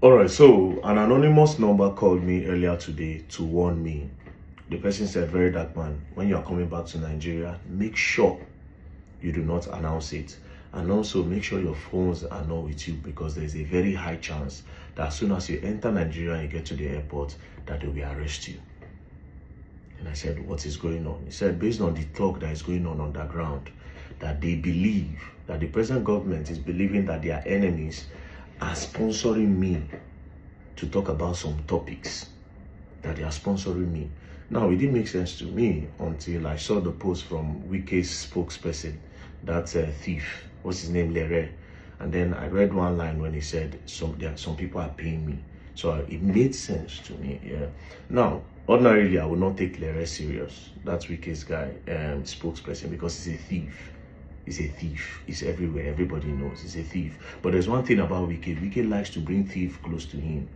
All right, so an anonymous number called me earlier today to warn me. The person said, "Very dark man, when you are coming back to Nigeria, make sure you do not announce it. And also make sure your phones are not with you, because there's a very high chance that as soon as you enter Nigeria and you get to the airport, that they will arrest you." And I said, "What is going on?" He said, based on the talk that is going on underground, that they believe that the present government is believing that their enemies are sponsoring me to talk about some topics, that they are sponsoring me. Now, it didn't make sense to me until I saw the post from Wike's spokesperson, that's a thief, what's his name, Lere. And then I read one line when he said, some people are paying me. So it made sense to me, yeah. Now, ordinarily, I would not take Lere serious. That's Wike's guy, spokesperson, because he's a thief. He's a thief. He's everywhere. Everybody knows he's a thief. But there's one thing about Wike. Wike likes to bring thief close to him.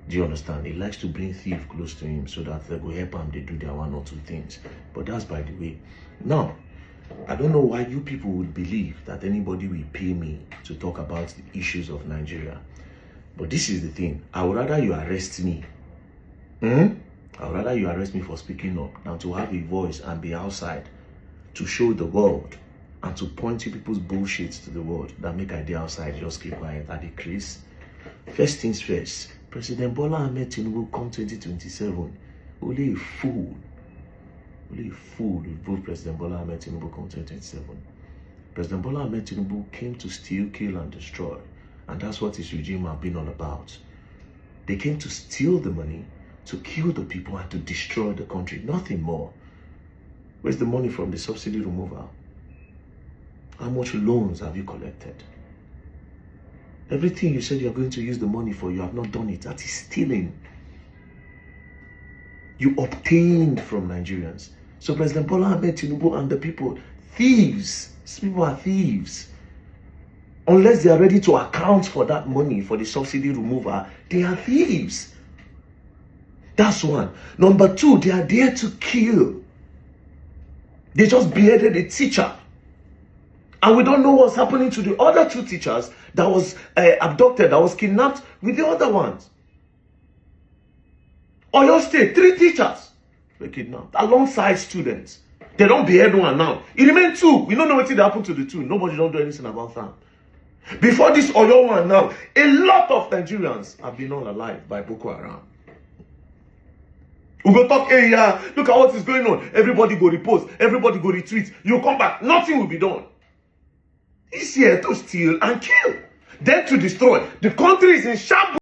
Do you understand? He likes to bring thief close to him so that they will help him. They do their one or two things. But that's by the way. Now, I don't know why you people would believe that anybody will pay me to talk about the issues of Nigeria. But this is the thing. I would rather you arrest me. I would rather you arrest me for speaking up than to have a voice and be outside to show the world and to point to people's bullshit to the world that make I dey outside, just keep quiet at the crease. First things first, President Bola Ahmed Tinubu come 2027. Only a fool will vote President Bola Ahmed Tinubu come 2027. President Bola Ahmed Tinubu came to steal, kill, and destroy. And that's what his regime have been all about. They came to steal the money, to kill the people, and to destroy the country. Nothing more. Where's the money from the subsidy removal? How much loans have you collected? Everything you said you're going to use the money for, you have not done it. That is stealing. You obtained from Nigerians. So President Bola Ahmed Tinubu and the people, thieves. These people are thieves. Unless they are ready to account for that money for the subsidy removal, they are thieves. That's one. Number two, they are there to kill. They just beheaded a teacher. And we don't know what's happening to the other two teachers that was abducted, that was kidnapped with the other ones. Oyo State, 3 teachers were kidnapped alongside students. They don't behead one now. It remained 2. We don't know what happened to the 2. Nobody don't do anything about that. Before this Oyo one now, a lot of Nigerians have been all alive by Boko Haram. We go talk, hey, yeah, look at what is going on. Everybody go repost, everybody go retweet. You come back, nothing will be done. He's here to steal and kill, then to destroy. The country is in shambles.